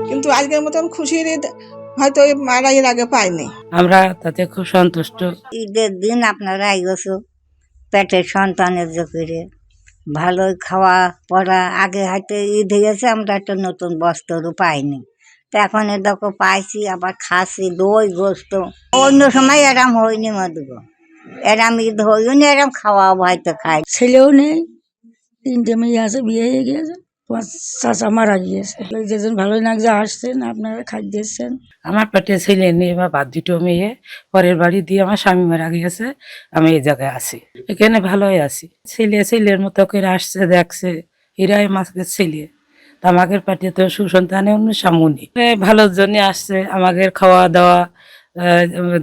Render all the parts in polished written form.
কিন্তু আজকের মতন খুশির ঈদ হয়তো এই মারা এর আগে পাইনি। আমরা তাতে খুব সন্তুষ্ট। ঈদের দিন আপনারা আইগেছো পেটের সন্তানের জোরে ভালোই খাওয়া পড়া। আগে হয়তো ঈদ হয়ে গেছে, আমরা একটা নতুন বস্ত্রও পাইনি, তো এখন এ দেখো পাইছি, আবার খাসি দই গোস্ত। অন্য সময় এরাম হয়নি মধুগো, এরাম ঈদ হইনি, এরাম খাওয়া হয়তো খাই। ছেলেও নেই, 3টে মেয়ে আছে, বিয়ে হয়ে গিয়েছে, 5 চাচা মারা গিয়েছে। যেজন ভালোই লাগছে আসছেন, আপনারা খাদ্য দিচ্ছেন। আমার পেটে ছেলে নেই বা বাদ 2টো মেয়ে, পরের বাড়ি দিয়ে আমার স্বামী মারা গিয়েছে, আমি এই জায়গায় আছি, এখানে ভালোই আছি। ছেলের মতো করে আসছে, দেখছে, এরাই মাকে ছেলে। আমাদের পেটে তো সুসন্তানে অন্য সামুনি ভালোর জন্য আসছে, আমাদের খাওয়া দাওয়া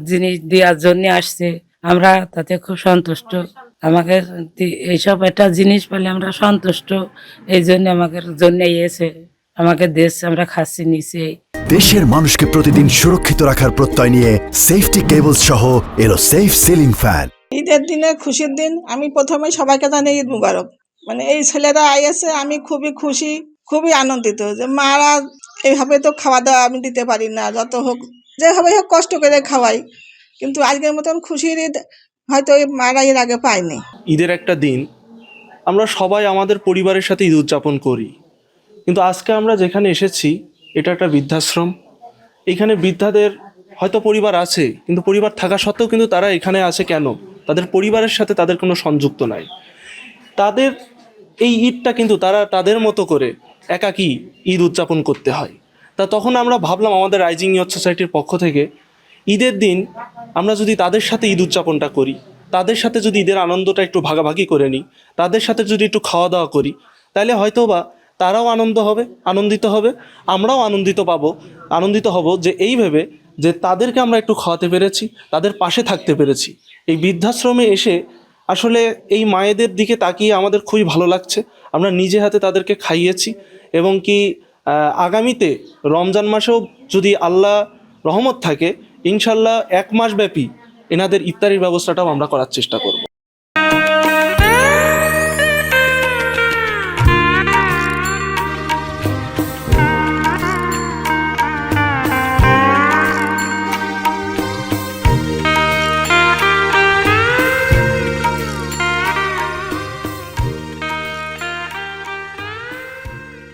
জিনিস দেওয়ার জন্য আসছে। আমরা তাতে খুব সন্তুষ্ট। আমাদের এইসব একটা জিনিস পেলে আমরা সন্তুষ্ট, এই জন্য আমাদের জন্য এসে আমাকে দেশ আমরা খাচ্ছি নিচে। দেশের মানুষকে প্রতিদিন সুরক্ষিত রাখার প্রত্যয় নিয়ে সেফটি কেবলস সহ এলো সেফ সিলিং ফ্যান। ঈদের দিনে খুশির দিন, আমি প্রথমে সবাইকে জানি ঈদ মুবারক। মানে এই ছেলেরা আইয়াছে, আমি খুবই খুশি, খুবই আনন্দিত যে মারা এইভাবে তো খাওয়া দাওয়া আমি দিতে পারি না, যত হোক যেভাবে হোক কষ্ট করে খাওয়াই, কিন্তু আজকের মতন খুশির ঈদ হয়তো এই মারা এর আগে পাইনি। ঈদের একটা দিন আমরা সবাই আমাদের পরিবারের সাথে ঈদ উদযাপন করি, কিন্তু আজকে আমরা যেখানে এসেছি এটা একটা বৃদ্ধাশ্রম। এখানে বৃদ্ধাদের হয়তো পরিবার আছে, কিন্তু পরিবার থাকা সত্ত্বেও কিন্তু তারা এখানে আছে কেন? তাদের পরিবারের সাথে তাদের কোনো সংযুক্ত নাই। তাদের এই ঈদটা কিন্তু তারা তাদের মতো করে একাকী ঈদ উদযাপন করতে হয়। তা তখন আমরা ভাবলাম আমাদের রাইজিং ইয়ুথ সোসাইটির পক্ষ থেকে ঈদের দিন আমরা যদি তাদের সাথে ঈদ উদযাপনটা করি, তাদের সাথে যদি ঈদের আনন্দটা একটু ভাগাভাগি করে নিই, তাদের সাথে যদি একটু খাওয়া দাওয়া করি, তাহলে হয়তো বা তারাও আনন্দিত হবে, আমরাও আনন্দিত হব যে এই ভেবে যে তাদেরকে আমরা একটু খাওয়াতে পেরেছি, তাদের পাশে থাকতে পেরেছি। এই বৃদ্ধাশ্রমে এসে আসলে এই মায়েদের দিকে তাকিয়ে আমাদের খুবই ভালো লাগছে। আমরা নিজে হাতে তাদেরকে খাইয়েছি, এবং কি আগামীতে রমজান মাসেও যদি আল্লাহ রহমত থাকে, ইনশাল্লাহ 1 মাস ব্যাপী এনাদের ইফতারির ব্যবস্থাটাও আমরা করার চেষ্টা করব।